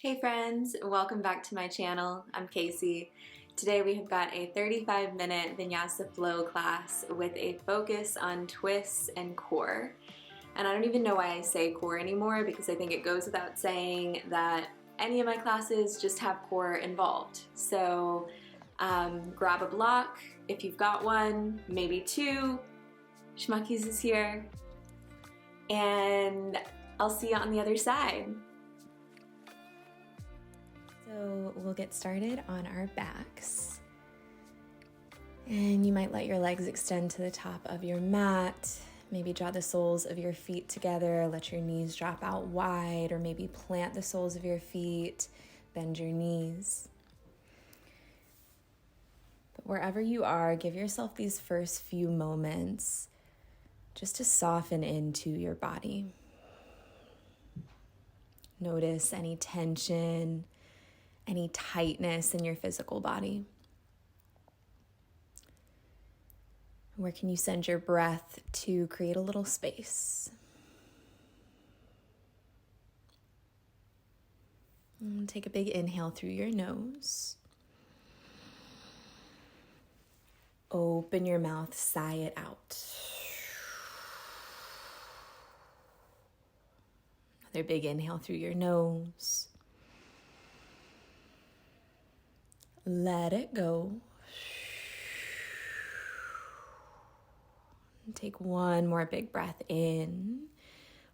Hey friends, welcome back to my channel. I'm Casey. Today we have got a 35-minute Vinyasa flow class with a focus on twists and core. And I don't even know why I say core anymore because I think it goes without saying that any of my classes just have core involved. So grab a block if you've got one, maybe two. Schmuckies is here. And I'll see you on the other side. So we'll get started on our backs. And you might let your legs extend to the top of your mat. Maybe draw the soles of your feet together, let your knees drop out wide, or maybe plant the soles of your feet, bend your knees. But wherever you are, give yourself these first few moments just to soften into your body. Notice any tension, any tightness in your physical body. Where can you send your breath to create a little space? And take a big inhale through your nose. Open your mouth, sigh it out. Another big inhale through your nose. Let it go. Take one more big breath in.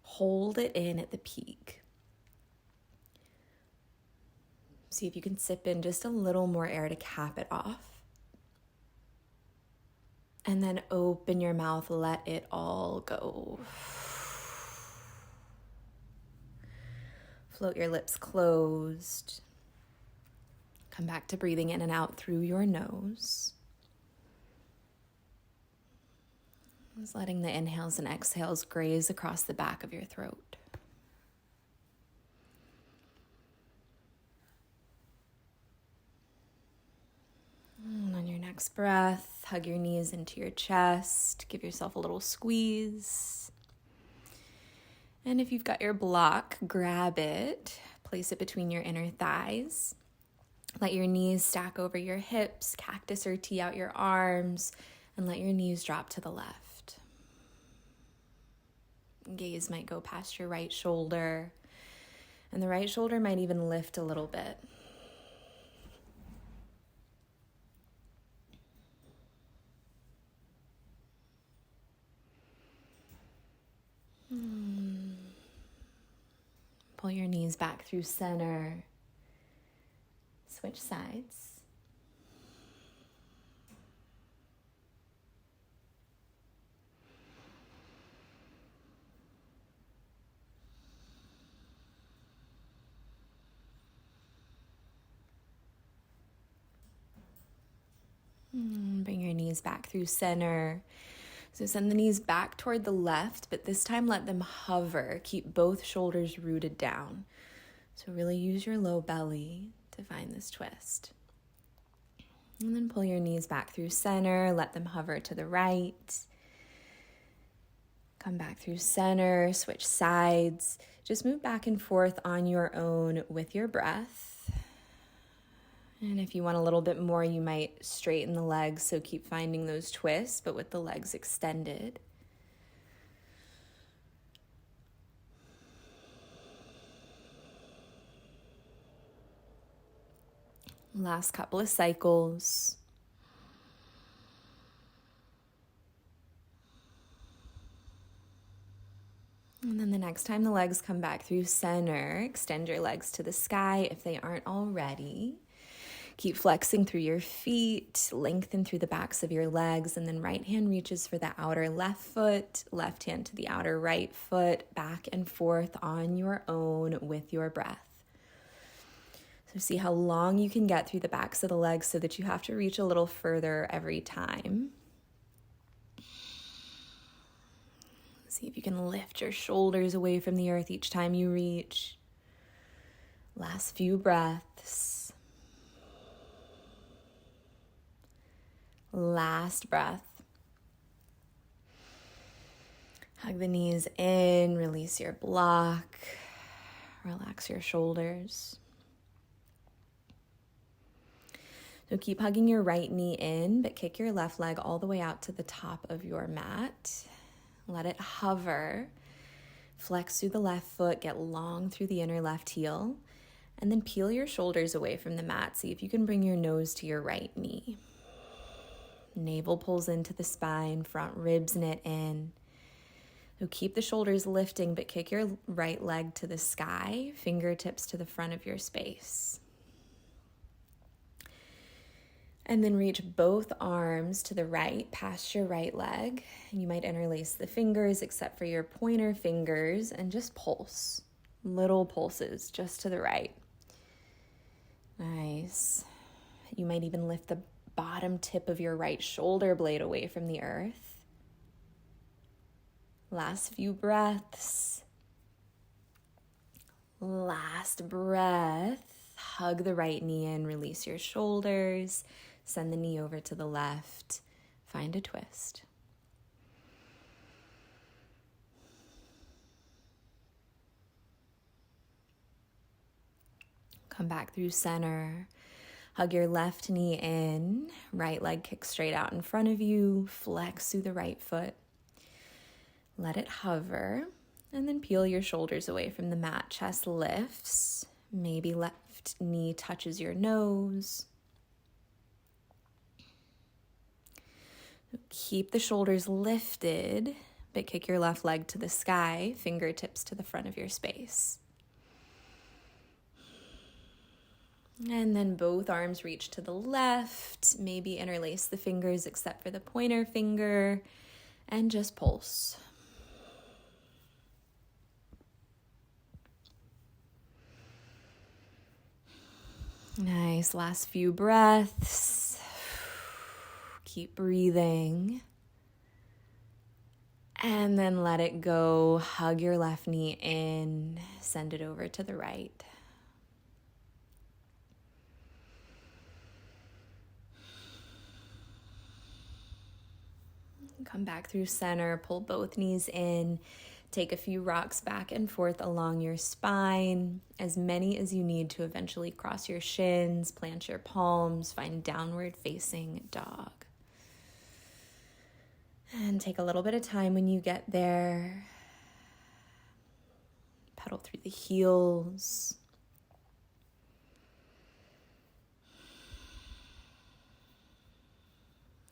Hold it in at the peak. See if you can sip in just a little more air to cap it off. And then open your mouth, let it all go. Float your lips closed. Come back to breathing in and out through your nose. Just letting the inhales and exhales graze across the back of your throat. And on your next breath, hug your knees into your chest. Give yourself a little squeeze. And if you've got your block, grab it. Place it between your inner thighs. Let your knees stack over your hips, cactus or tee out your arms, and let your knees drop to the left. Gaze might go past your right shoulder, and the right shoulder might even lift a little bit. Pull your knees back through center. Switch sides. Bring your knees back through center. So send the knees back toward the left, but this time let them hover. Keep both shoulders rooted down. So really use your low belly to find this twist. And then pull your knees back through center. Let them hover to the right. Come back through center. Switch sides. Just move back and forth on your own with your breath. And if you want a little bit more, you might straighten the legs, so keep finding those twists, but with the legs extended. Last couple of cycles. And then the next time the legs come back through center, extend your legs to the sky if they aren't already. Keep flexing through your feet, lengthen through the backs of your legs, and then right hand reaches for the outer left foot, left hand to the outer right foot, back and forth on your own with your breath. So see how long you can get through the backs of the legs so that you have to reach a little further every time. See if you can lift your shoulders away from the earth each time you reach. Last few breaths. Last breath. Hug the knees in, release your block, relax your shoulders. So keep hugging your right knee in, but kick your left leg all the way out to the top of your mat. Let it hover. Flex through the left foot, get long through the inner left heel, and then peel your shoulders away from the mat. See if you can bring your nose to your right knee. Navel pulls into the spine, front ribs knit in. So keep the shoulders lifting, but kick your right leg to the sky, fingertips to the front of your space. And then reach both arms to the right, past your right leg. And you might interlace the fingers except for your pointer fingers and just pulse. Little pulses just to the right. Nice. You might even lift the bottom tip of your right shoulder blade away from the earth. Last few breaths. Last breath. Hug the right knee in, release your shoulders. Send the knee over to the left. Find a twist. Come back through center. Hug your left knee in. Right leg kicks straight out in front of you. Flex through the right foot. Let it hover. And then peel your shoulders away from the mat. Chest lifts. Maybe left knee touches your nose. Keep the shoulders lifted, but kick your left leg to the sky, fingertips to the front of your space. And then both arms reach to the left, maybe interlace the fingers except for the pointer finger, and just pulse. Nice, last few breaths. Keep breathing. And then let it go. Hug your left knee in. Send it over to the right. Come back through center. Pull both knees in. Take a few rocks back and forth along your spine. As many as you need to eventually cross your shins. Plant your palms. Find downward facing dog. And take a little bit of time when you get there. Pedal through the heels.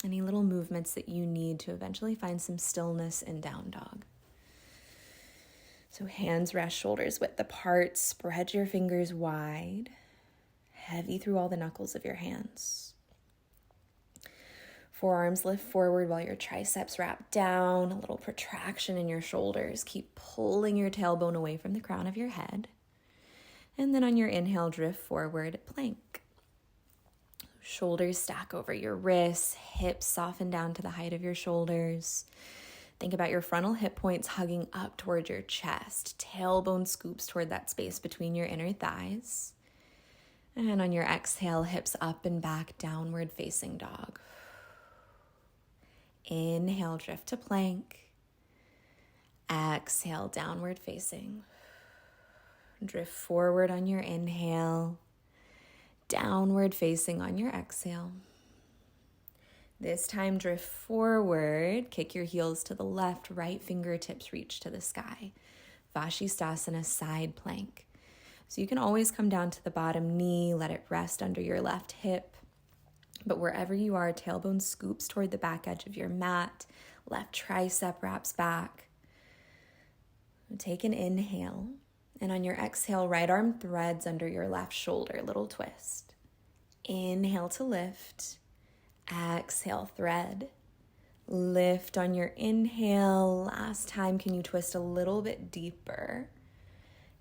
Any little movements that you need to eventually find some stillness in down dog. So hands rest shoulders width apart. Spread your fingers wide. Heavy through all the knuckles of your hands. Forearms lift forward while your triceps wrap down. A little protraction in your shoulders. Keep pulling your tailbone away from the crown of your head. And then on your inhale, drift forward, plank. Shoulders stack over your wrists. Hips soften down to the height of your shoulders. Think about your frontal hip points hugging up toward your chest. Tailbone scoops toward that space between your inner thighs. And on your exhale, hips up and back, downward facing dog. Inhale, drift to plank. Exhale, downward facing. Drift forward on your inhale. Downward facing on your exhale. This time, drift forward. Kick your heels to the left. Right fingertips reach to the sky. Vashisthasana, side plank. So you can always come down to the bottom knee. Let it rest under your left hip. But wherever you are, tailbone scoops toward the back edge of your mat. Left tricep wraps back. Take an inhale. And on your exhale, right arm threads under your left shoulder. Little twist. Inhale to lift. Exhale, thread. Lift on your inhale. Last time, can you twist a little bit deeper?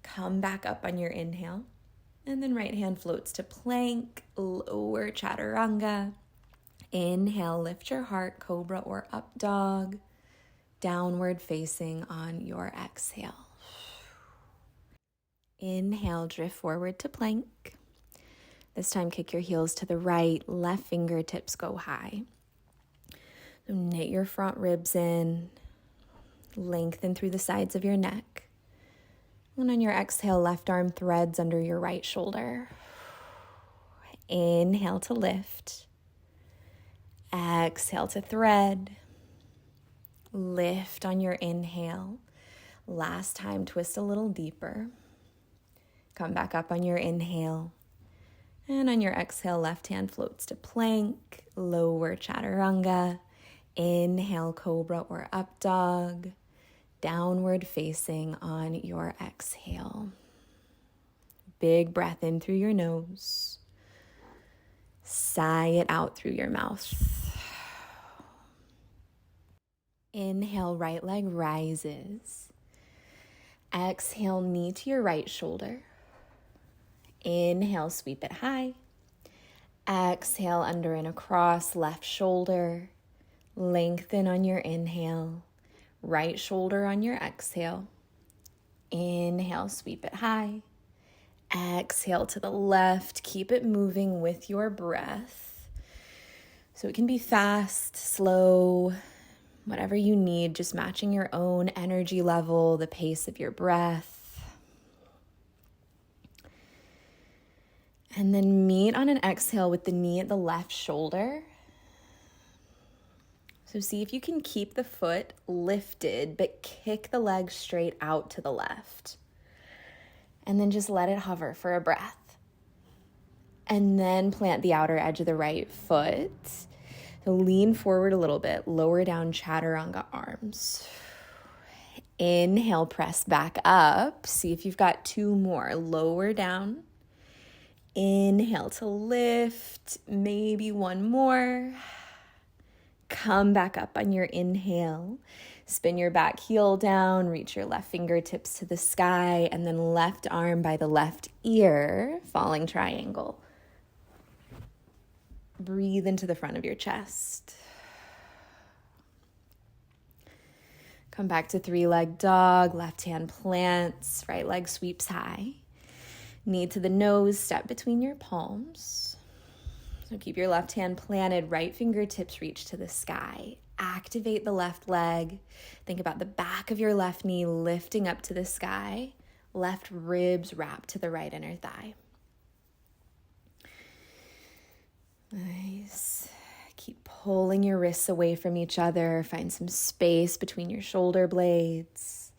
Come back up on your inhale. And then right hand floats to plank, lower chaturanga. Inhale, lift your heart, cobra or up dog. Downward facing on your exhale. Inhale, drift forward to plank. This time, kick your heels to the right, left fingertips go high. So knit your front ribs in, lengthen through the sides of your neck. And on your exhale, left arm threads under your right shoulder. Inhale to lift. Exhale to thread. Lift on your inhale. Last time, twist a little deeper. Come back up on your inhale. And on your exhale, left hand floats to plank, lower chaturanga. Inhale, cobra or up dog. Downward facing on your exhale. Big breath in through your nose. Sigh it out through your mouth. Inhale, right leg rises. Exhale, knee to your right shoulder. Inhale, sweep it high. Exhale, under and across, left shoulder. Lengthen on your inhale. Right shoulder on your exhale. Inhale, sweep it high. Exhale to the left. Keep it moving with your breath. So it can be fast, slow, whatever you need, just matching your own energy level, the pace of your breath. And then meet on an exhale with the knee at the left shoulder. So see if you can keep the foot lifted, but kick the leg straight out to the left. And then just let it hover for a breath. And then plant the outer edge of the right foot. So lean forward a little bit, lower down chaturanga arms. Inhale, press back up. See if you've got two more. Lower down. Inhale to lift, maybe one more. Come back up on your inhale. Spin your back heel down, reach your left fingertips to the sky, and then left arm by the left ear, falling triangle. Breathe into the front of your chest. Come back to three-leg dog, left hand plants, right leg sweeps high. Knee to the nose, step between your palms. So keep your left hand planted, right fingertips reach to the sky. Activate the left leg. Think about the back of your left knee lifting up to the sky. Left ribs wrap to the right inner thigh. Nice. Keep pulling your wrists away from each other. Find some space between your shoulder blades.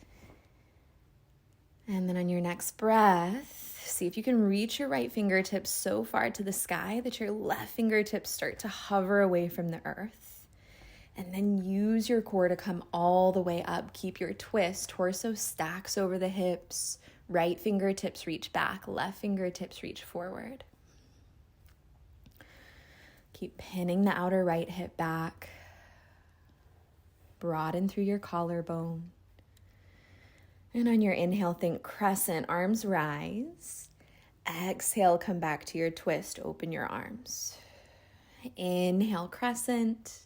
And then on your next breath, see if you can reach your right fingertips so far to the sky that your left fingertips start to hover away from the earth. And then use your core to come all the way up. Keep your twist. Torso stacks over the hips. Right fingertips reach back. Left fingertips reach forward. Keep pinning the outer right hip back. Broaden through your collarbone. And on your inhale, think crescent, arms rise. Exhale, come back to your twist, open your arms. Inhale, crescent.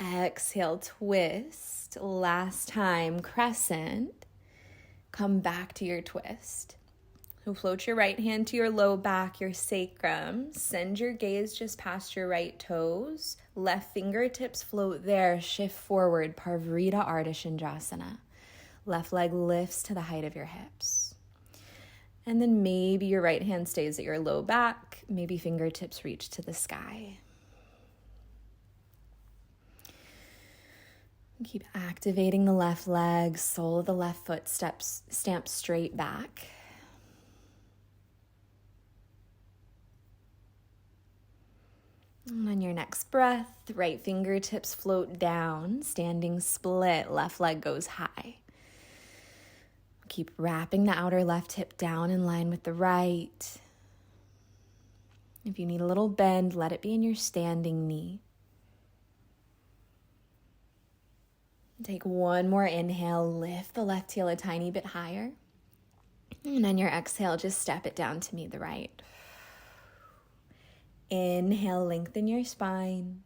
Exhale, twist. Last time, crescent. Come back to your twist. So float your right hand to your low back, your sacrum. Send your gaze just past your right toes. Left fingertips float there. Shift forward, Parvrita Ardha Shandrasana. Left leg lifts to the height of your hips. And then maybe your right hand stays at your low back. Maybe fingertips reach to the sky. Keep activating the left leg. Sole of the left foot stamp straight back. And on your next breath, right fingertips float down. Standing split. Left leg goes high. Keep wrapping the outer left hip down in line with the right. If you need a little bend, let it be in your standing knee. Take one more inhale, lift the left heel a tiny bit higher. And on your exhale, just step it down to meet the right. Inhale, lengthen your spine.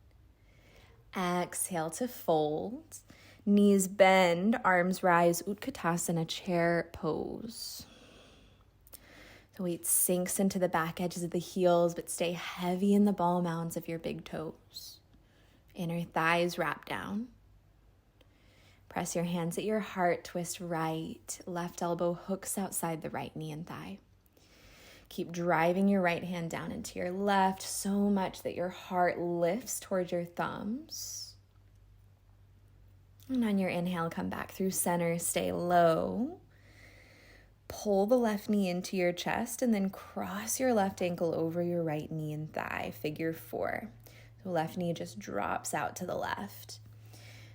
Exhale to fold. Knees bend, arms rise, Utkatasana, chair pose. So weight sinks into the back edges of the heels, but stay heavy in the ball mounds of your big toes. Inner thighs wrap down. Press your hands at your heart, twist right. Left elbow hooks outside the right knee and thigh. Keep driving your right hand down into your left so much that your heart lifts towards your thumbs. And on your inhale, come back through center, stay low. Pull the left knee into your chest and then cross your left ankle over your right knee and thigh, figure 4. So left knee just drops out to the left.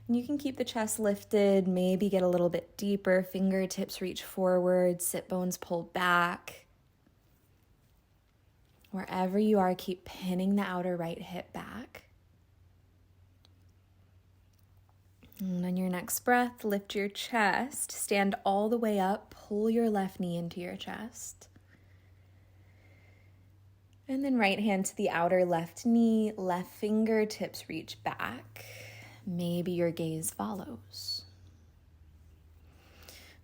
And you can keep the chest lifted, maybe get a little bit deeper, fingertips reach forward, sit bones pull back. Wherever you are, keep pinning the outer right hip back. And on your next breath, lift your chest, stand all the way up, pull your left knee into your chest. And then right hand to the outer left knee, left fingertips reach back. Maybe your gaze follows.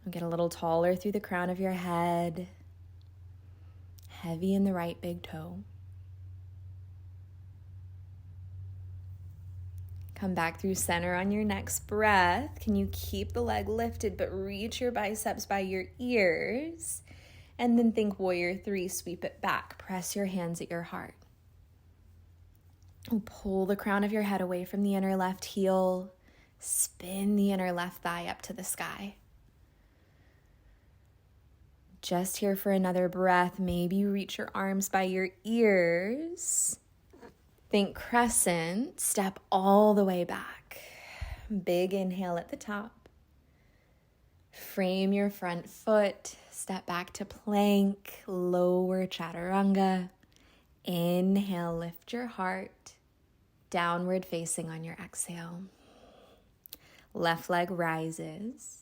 Get a little taller through the crown of your head, heavy in the right big toe. Come back through center on your next breath. Can you keep the leg lifted but reach your biceps by your ears? And then think warrior 3, sweep it back. Press your hands at your heart. Pull the crown of your head away from the inner left heel. Spin the inner left thigh up to the sky. Just here for another breath. Maybe you reach your arms by your ears. Think crescent, step all the way back. Big inhale at the top. Frame your front foot, step back to plank, lower chaturanga. Inhale, lift your heart, downward facing on your exhale. Left leg rises.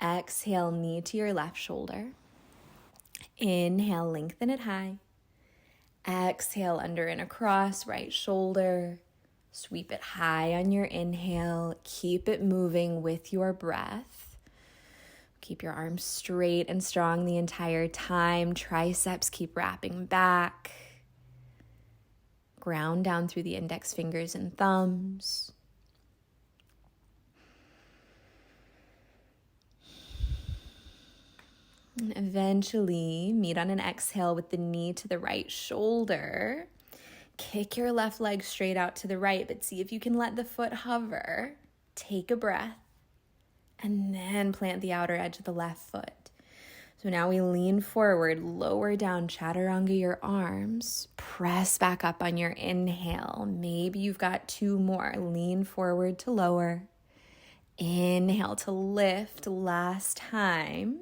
Exhale, knee to your left shoulder. Inhale, lengthen it high. Exhale, under and across, right shoulder. Sweep it high on your inhale. Keep it moving with your breath. Keep your arms straight and strong the entire time. Triceps keep wrapping back. Ground down through the index fingers and thumbs. And eventually, meet on an exhale with the knee to the right shoulder. Kick your left leg straight out to the right, but see if you can let the foot hover. Take a breath, and then plant the outer edge of the left foot. So now we lean forward, lower down, chaturanga your arms. Press back up on your inhale. Maybe you've got 2 more. Lean forward to lower. Inhale to lift. Last time.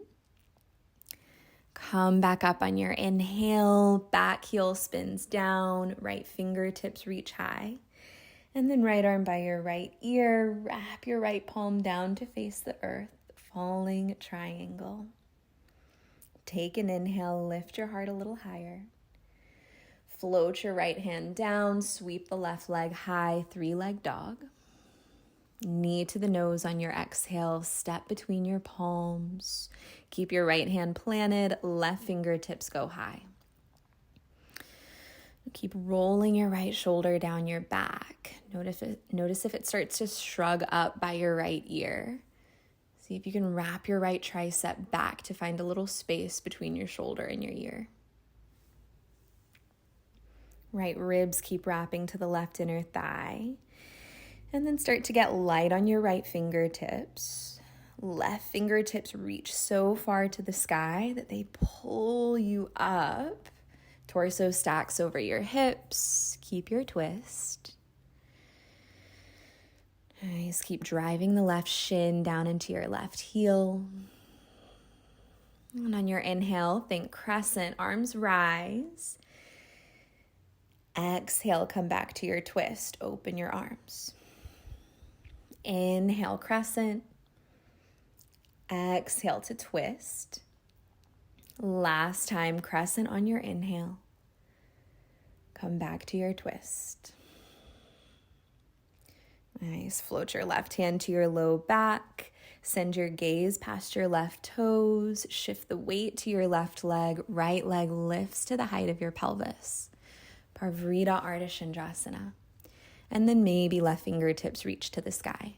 Come back up on your inhale, back heel spins down, right fingertips reach high. And then right arm by your right ear, wrap your right palm down to face the earth, falling triangle. Take an inhale, lift your heart a little higher. Float your right hand down, sweep the left leg high, 3-leg dog. Knee to the nose on your exhale, step between your palms. Keep your right hand planted, left fingertips go high. Keep rolling your right shoulder down your back. Notice if it starts to shrug up by your right ear. See if you can wrap your right tricep back to find a little space between your shoulder and your ear. Right ribs keep wrapping to the left inner thigh. And then start to get light on your right fingertips. Left fingertips reach so far to the sky that they pull you up. Torso stacks over your hips. Keep your twist. Nice. Keep driving the left shin down into your left heel. And on your inhale, think crescent, arms rise. Exhale, come back to your twist. Open your arms. Inhale, crescent. Exhale to twist. Last time, crescent on your inhale. Come back to your twist. Nice. Float your left hand to your low back. Send your gaze past your left toes. Shift the weight to your left leg. Right leg lifts to the height of your pelvis. Parvrita Ardha Chandrasana. And then maybe left fingertips reach to the sky.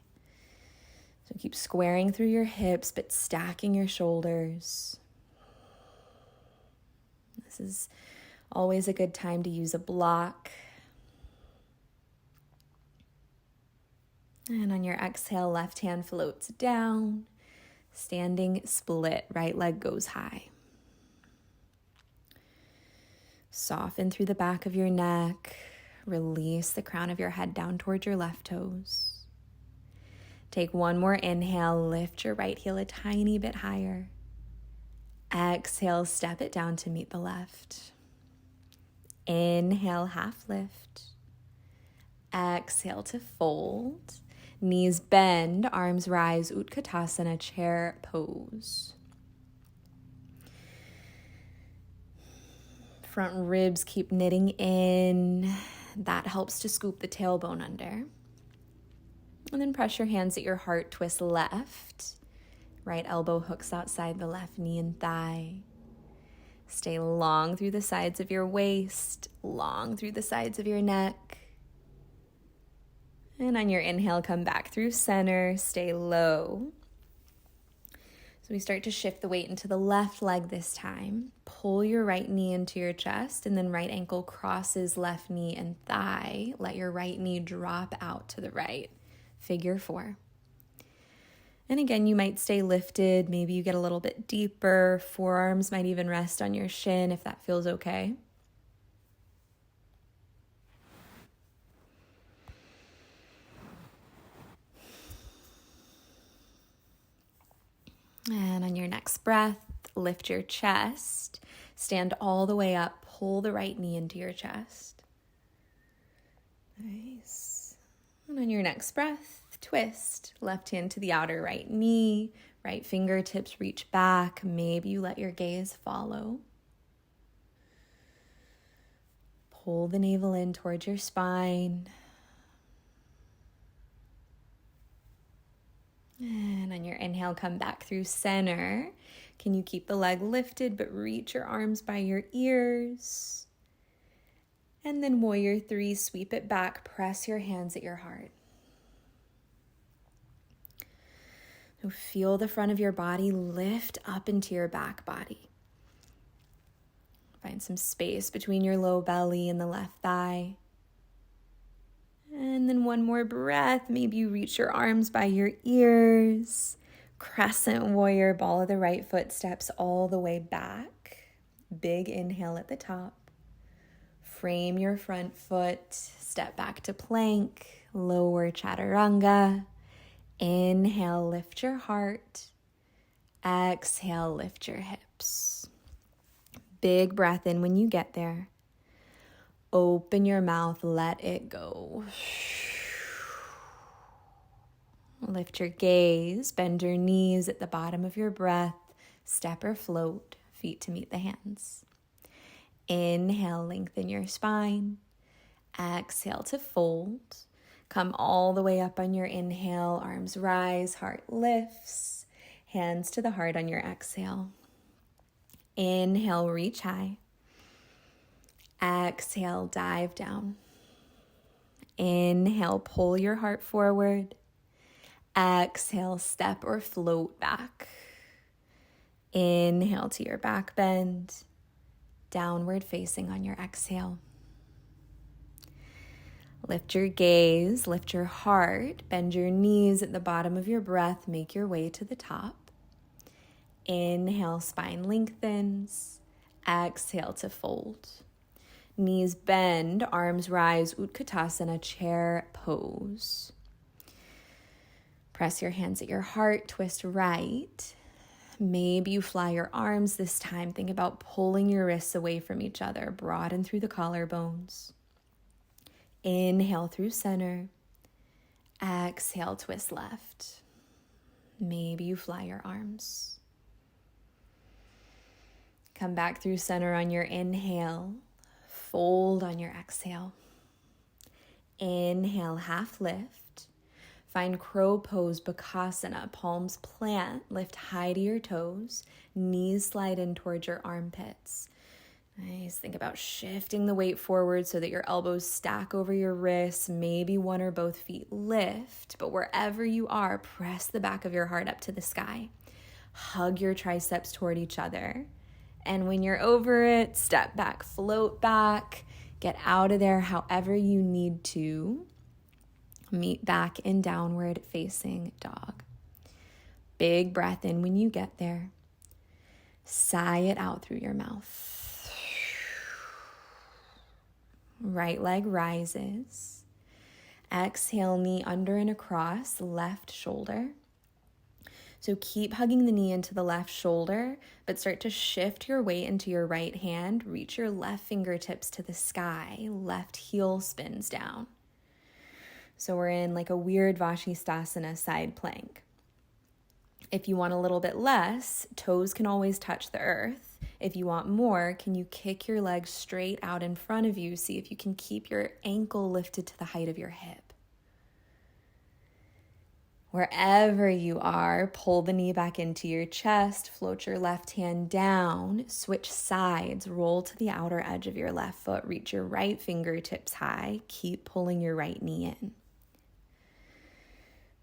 So keep squaring through your hips, but stacking your shoulders. This is always a good time to use a block. And on your exhale, left hand floats down. Standing split, right leg goes high. Soften through the back of your neck. Release the crown of your head down towards your left toes. Take one more inhale, lift your right heel a tiny bit higher. Exhale, step it down to meet the left. Inhale, half lift. Exhale to fold. Knees bend, arms rise, Utkatasana, chair pose. Front ribs keep knitting in. That helps to scoop the tailbone under. And then press your hands at your heart, twist left. Right elbow hooks outside the left knee and thigh. Stay long through the sides of your waist, long through the sides of your neck. And on your inhale, come back through center, stay low. So we start to shift the weight into the left leg this time. Pull your right knee into your chest, and then right ankle crosses left knee and thigh. Let your right knee drop out to the right. Figure 4. And again, you might stay lifted. Maybe you get a little bit deeper. Forearms might even rest on your shin if that feels okay. And on your next breath, lift your chest. Stand all the way up. Pull the right knee into your chest. Nice. And on your next breath, twist. Left hand to the outer right knee. Right fingertips reach back. Maybe you let your gaze follow. Pull the navel in towards your spine. And on your inhale, come back through center. Can you keep the leg lifted, but reach your arms by your ears? And then warrior 3, sweep it back, press your hands at your heart. So feel the front of your body lift up into your back body. Find some space between your low belly and the left thigh. And then one more breath. Maybe you reach your arms by your ears. Crescent warrior, ball of the right foot steps all the way back. Big inhale at the top. Frame your front foot. Step back to plank. Lower chaturanga. Inhale, lift your heart. Exhale, lift your hips. Big breath in when you get there. Open your mouth, let it go. Lift your gaze, bend your knees at the bottom of your breath. Step or float, feet to meet the hands. Inhale, lengthen your spine. Exhale to fold. Come all the way up on your inhale, arms rise, heart lifts. Hands to the heart on your exhale. Inhale, reach high. Exhale, dive down. Inhale, pull your heart forward. Exhale, step or float back. Inhale to your back bend. Downward facing on your exhale. Lift your gaze, lift your heart, bend your knees at the bottom of your breath, make your way to the top. Inhale, spine lengthens. Exhale to fold. Knees bend, arms rise, Utkatasana, chair pose. Press your hands at your heart, twist right. Maybe you fly your arms this time. Think about pulling your wrists away from each other. Broaden through the collarbones. Inhale through center. Exhale, twist left. Maybe you fly your arms. Come back through center on your inhale. Fold on your exhale. Inhale, half lift. Find crow pose, Bakasana, palms plant, lift high to your toes, knees slide in towards your armpits. Nice, think about shifting the weight forward so that your elbows stack over your wrists, maybe one or both feet lift, but wherever you are, press the back of your heart up to the sky. Hug your triceps toward each other. And when you're over it, step back, float back, get out of there however you need to. Meet back in downward facing dog. Big breath in when you get there. Sigh it out through your mouth. Right leg rises. Exhale, knee under and across, left shoulder. So keep hugging the knee into the left shoulder, but start to shift your weight into your right hand. Reach your left fingertips to the sky. Left heel spins down. So we're in like a weird Vashisthasana side plank. If you want a little bit less, toes can always touch the earth. If you want more, can you kick your legs straight out in front of you? See if you can keep your ankle lifted to the height of your hip. Wherever you are, pull the knee back into your chest, float your left hand down, switch sides, roll to the outer edge of your left foot, reach your right fingertips high, keep pulling your right knee in.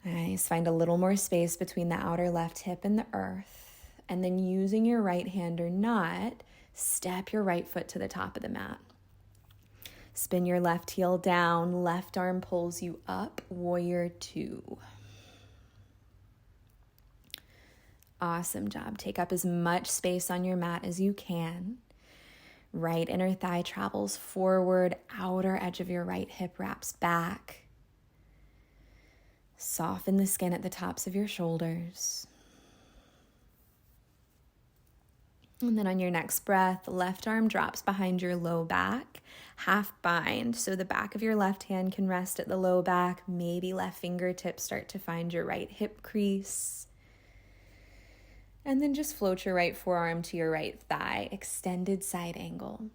Nice, find a little more space between the outer left hip and the earth, and then using your right hand or not, step your right foot to the top of the mat. Spin your left heel down, left arm pulls you up, warrior two. Awesome job. Take up as much space on your mat as you can. Right inner thigh travels forward, outer edge of your right hip wraps back. Soften the skin at the tops of your shoulders. And then on your next breath, left arm drops behind your low back, half bind. So the back of your left hand can rest at the low back. Maybe left fingertips start to find your right hip crease. And then just float your right forearm to your right thigh, extended side angle.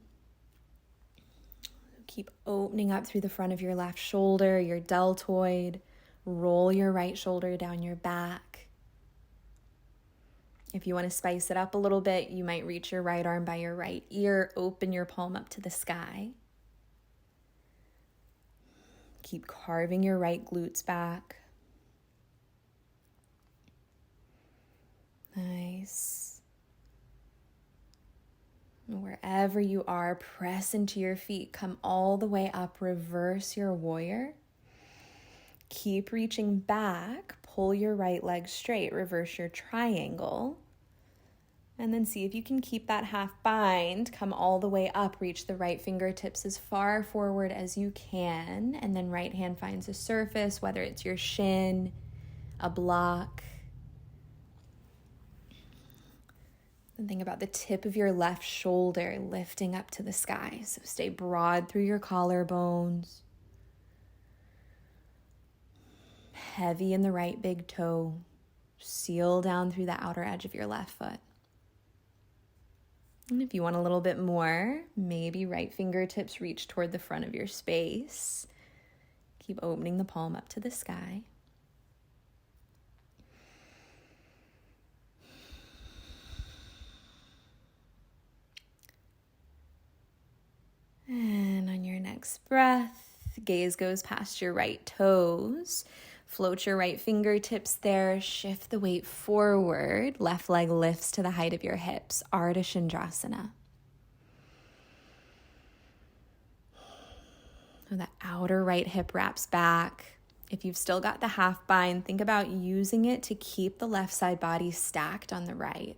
Keep opening up through the front of your left shoulder, your deltoid. Roll your right shoulder down your back. If you want to spice it up a little bit, you might reach your right arm by your right ear, open your palm up to the sky. Keep carving your right glutes back. Nice. Wherever you are, press into your feet. Come all the way up. Reverse your warrior. Keep reaching back. Pull your right leg straight. Reverse your triangle. And then see if you can keep that half bind. Come all the way up. Reach the right fingertips as far forward as you can. And then right hand finds a surface, whether it's your shin, a block. And think about the tip of your left shoulder lifting up to the sky. So stay broad through your collarbones. Heavy in the right big toe. Seal down through the outer edge of your left foot. And if you want a little bit more, maybe right fingertips reach toward the front of your space. Keep opening the palm up to the sky. And on your next breath, gaze goes past your right toes. Float your right fingertips there. Shift the weight forward. Left leg lifts to the height of your hips. Ardha Chandrasana. So the outer right hip wraps back. If you've still got the half bind, think about using it to keep the left side body stacked on the right.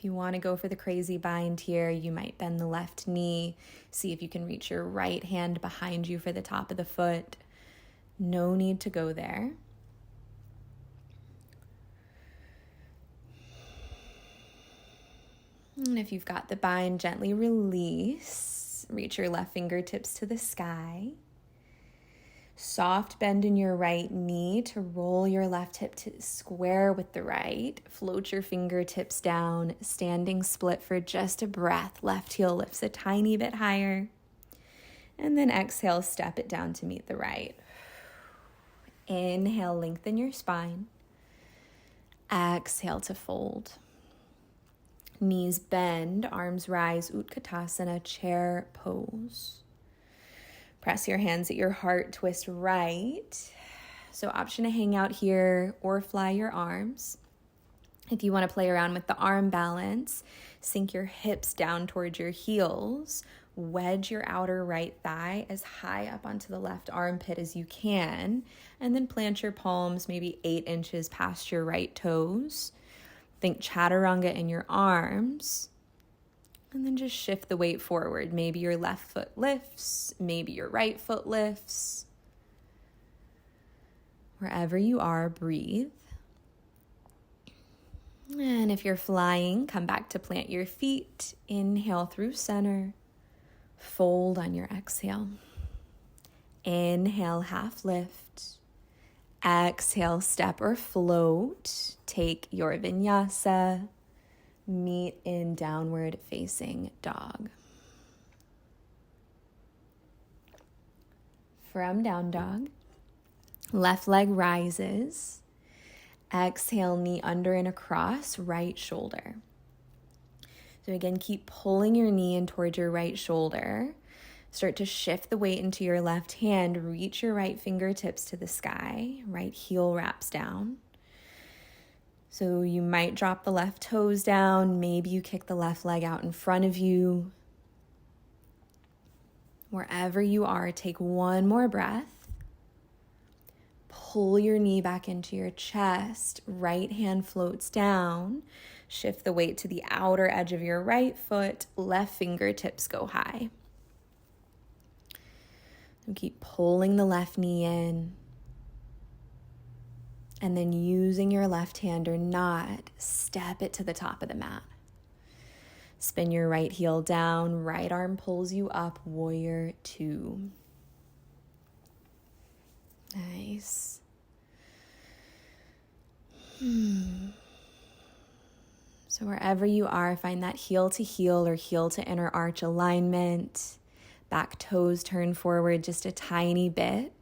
If you want to go for the crazy bind here, you might bend the left knee. See if you can reach your right hand behind you for the top of the foot. No need to go there. And if you've got the bind, gently release. Reach your left fingertips to the sky. Soft bend in your right knee to roll your left hip to square with the right. Float your fingertips down, standing split for just a breath. Left heel lifts a tiny bit higher. And then exhale, step it down to meet the right. Inhale, lengthen your spine. Exhale to fold. Knees bend, arms rise, Utkatasana, chair pose. Press your hands at your heart, twist right. So option to hang out here or fly your arms. If you want to play around with the arm balance, sink your hips down towards your heels, wedge your outer right thigh as high up onto the left armpit as you can, and then plant your palms maybe 8 inches past your right toes. Think chaturanga in your arms, and then just shift the weight forward. Maybe your left foot lifts, maybe your right foot lifts. Wherever you are, breathe. And if you're flying, come back to plant your feet. Inhale through center. Fold on your exhale. Inhale, half lift. Exhale, step or float. Take your vinyasa. Meet in downward facing dog. From down dog, left leg rises. Exhale, knee under and across, right shoulder. So again, keep pulling your knee in towards your right shoulder. Start to shift the weight into your left hand. Reach your right fingertips to the sky. Right heel wraps down. So you might drop the left toes down. Maybe you kick the left leg out in front of you. Wherever you are, take one more breath. Pull your knee back into your chest. Right hand floats down. Shift the weight to the outer edge of your right foot. Left fingertips go high. So keep pulling the left knee in. And then using your left hand or not, step it to the top of the mat. Spin your right heel down. Right arm pulls you up. Warrior 2. Nice. So wherever you are, find that heel to heel or heel to inner arch alignment. Back toes turn forward just a tiny bit.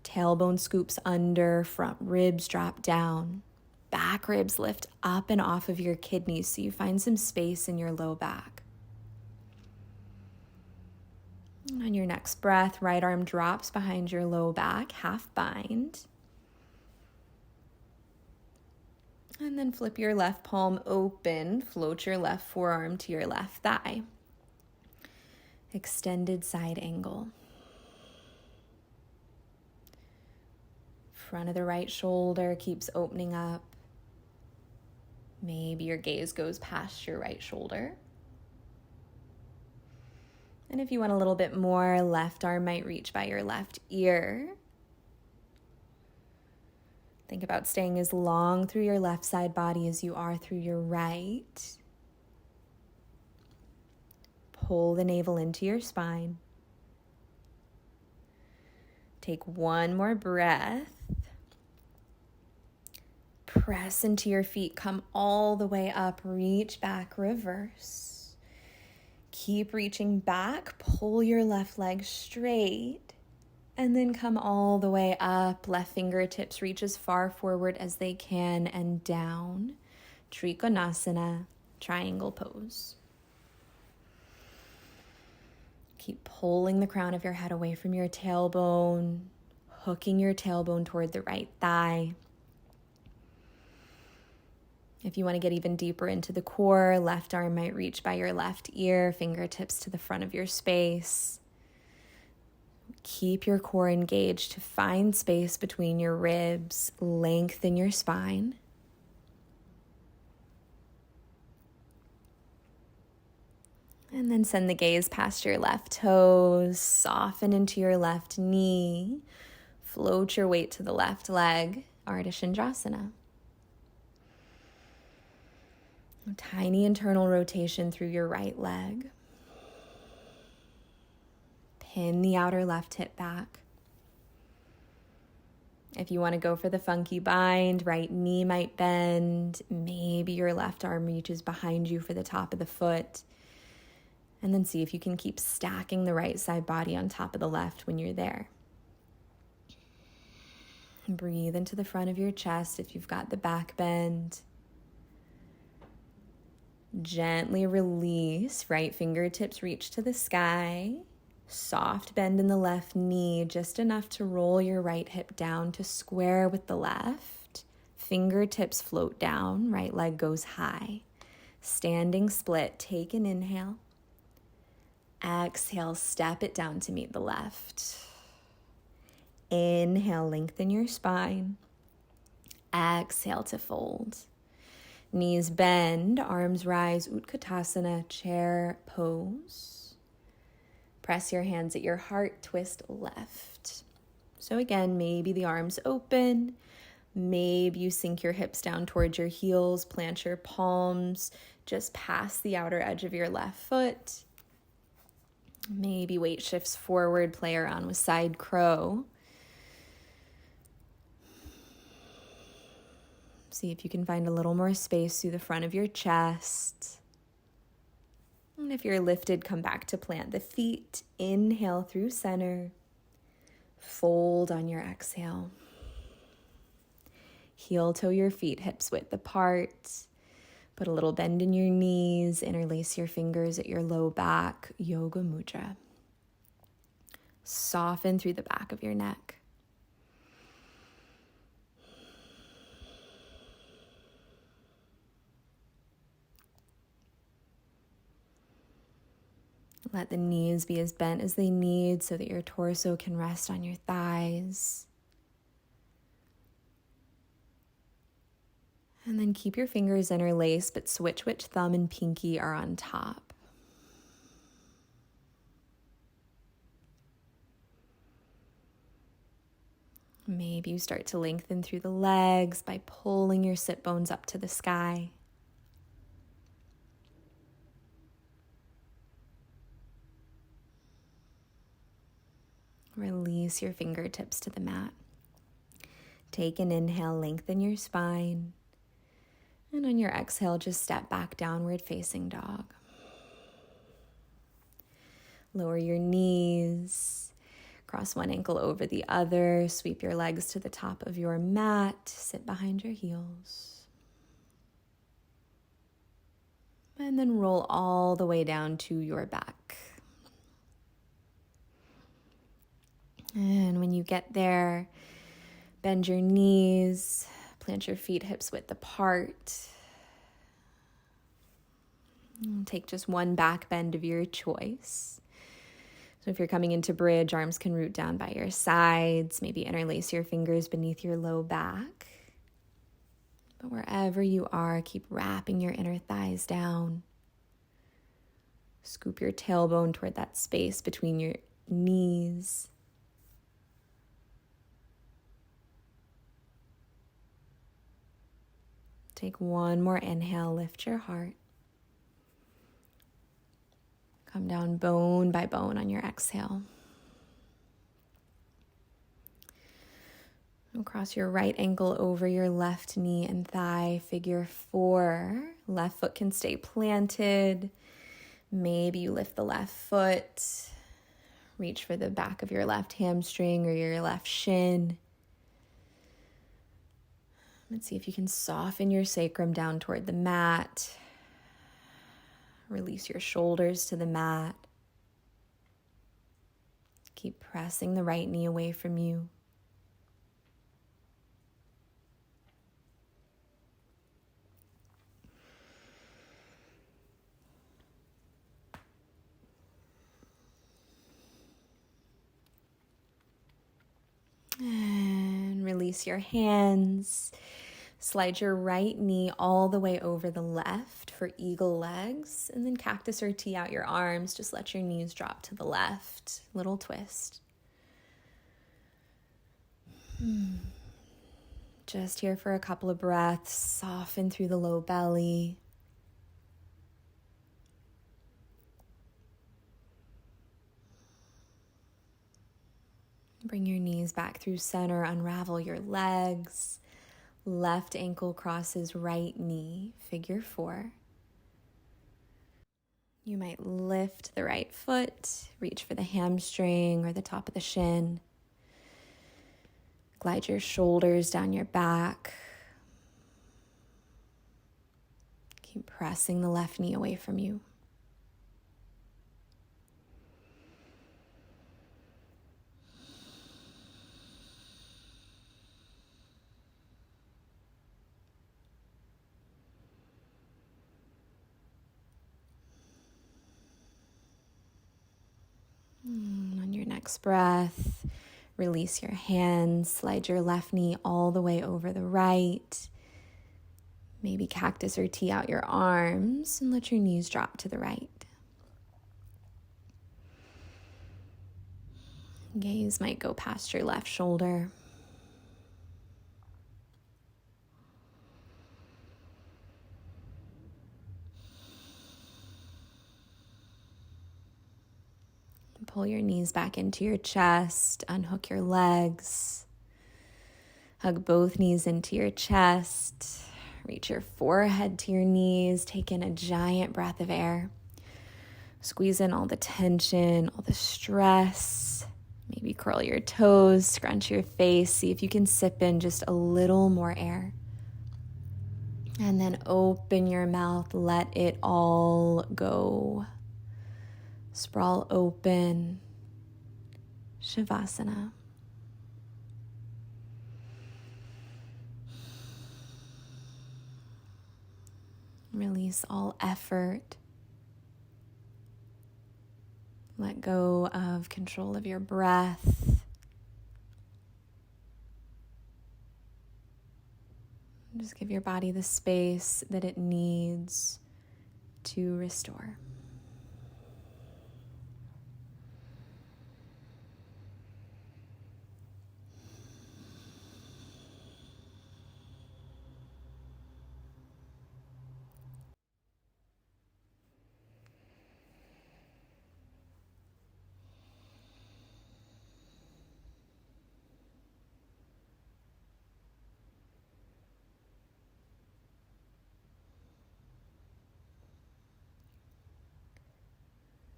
Tailbone scoops under, front ribs drop down. Back ribs lift up and off of your kidneys so you find some space in your low back. On your next breath, right arm drops behind your low back, half bind. And then flip your left palm open, float your left forearm to your left thigh. Extended side angle. Front of the right shoulder keeps opening up. Maybe your gaze goes past your right shoulder. And if you want a little bit more, left arm might reach by your left ear. Think about staying as long through your left side body as you are through your right. Pull the navel into your spine. Take one more breath. Press into your feet. Come all the way up. Reach back, reverse. Keep reaching back. Pull your left leg straight. And then come all the way up. Left fingertips reach as far forward as they can and down. Trikonasana, triangle pose. Keep pulling the crown of your head away from your tailbone, hooking your tailbone toward the right thigh. If you want to get even deeper into the core, left arm might reach by your left ear, fingertips to the front of your space. Keep your core engaged to find space between your ribs, lengthen your spine. And then send the gaze past your left toes, soften into your left knee, float your weight to the left leg, Ardha Chandrasana. A tiny internal rotation through your right leg. Pin the outer left hip back. If you want to go for the funky bind, right knee might bend. Maybe your left arm reaches behind you for the top of the foot. And then see if you can keep stacking the right side body on top of the left when you're there. Breathe into the front of your chest if you've got the back bend. Gently release, right fingertips reach to the sky. Soft bend in the left knee, just enough to roll your right hip down to square with the left. Fingertips float down, right leg goes high. Standing split, take an inhale. Exhale, step it down to meet the left. Inhale, lengthen your spine. Exhale to fold. Knees bend, arms rise, Utkatasana, chair pose. Press your hands at your heart, twist left. So again, maybe the arms open. Maybe you sink your hips down towards your heels, plant your palms just past the outer edge of your left foot. Maybe weight shifts forward, play around with side crow. See if you can find a little more space through the front of your chest. And if you're lifted, come back to plant the feet. Inhale through center. Fold on your exhale. Heel toe your feet, hips width apart. Put a little bend in your knees. Interlace your fingers at your low back. Yoga mudra. Soften through the back of your neck. Let the knees be as bent as they need so that your torso can rest on your thighs. And then keep your fingers interlaced, but switch which thumb and pinky are on top. Maybe you start to lengthen through the legs by pulling your sit bones up to the sky. Release your fingertips to the mat. Take an inhale, lengthen your spine. And on your exhale, just step back, downward facing dog. Lower your knees. Cross one ankle over the other. Sweep your legs to the top of your mat. Sit behind your heels. And then roll all the way down to your back. And when you get there, bend your knees, plant your feet hips width apart. And take just one back bend of your choice. So if you're coming into bridge, arms can root down by your sides. Maybe interlace your fingers beneath your low back. But wherever you are, keep wrapping your inner thighs down. Scoop your tailbone toward that space between your knees. Take one more inhale, lift your heart. Come down bone by bone on your exhale. Cross your right ankle over your left knee and thigh, figure 4. Left foot can stay planted. Maybe you lift the left foot, reach for the back of your left hamstring or your left shin. Let's see if you can soften your sacrum down toward the mat. Release your shoulders to the mat. Keep pressing the right knee away from you. And release your hands. Slide your right knee all the way over the left for eagle legs. And then cactus or tee out your arms. Just let your knees drop to the left. Little twist. Just here for a couple of breaths. Soften through the low belly. Bring your knees back through center. Unravel your legs. Left ankle crosses right knee, figure 4. You might lift the right foot, reach for the hamstring or the top of the shin. Glide your shoulders down your back. Keep pressing the left knee away from you. next breath, release your hands, slide your left knee all the way over the right. Maybe cactus or T out your arms and let your knees drop to the right. Gaze might go past your left shoulder. Pull your knees back into your chest, unhook your legs. Hug both knees into your chest. Reach your forehead to your knees. Take in a giant breath of air. Squeeze in all the tension, all the stress. Maybe curl your toes, scrunch your face. See if you can sip in just a little more air. And then open your mouth, let it all go. Sprawl open, Shavasana. Release all effort. Let go of control of your breath. Just give your body the space that it needs to restore.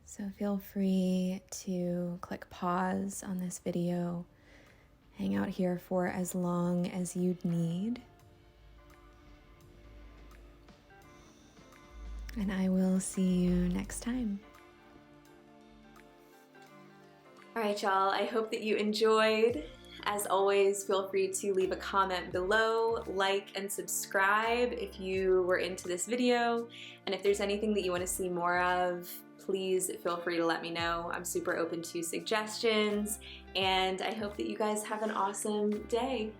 So feel free to click pause on this video, hang out here for as long as you'd need, and I will see you next time. All right, y'all, I hope that you enjoyed. As always, feel free to leave a comment below, like and subscribe if you were into this video, and if there's anything that you want to see more of, please feel free to let me know. I'm super open to suggestions, and I hope that you guys have an awesome day.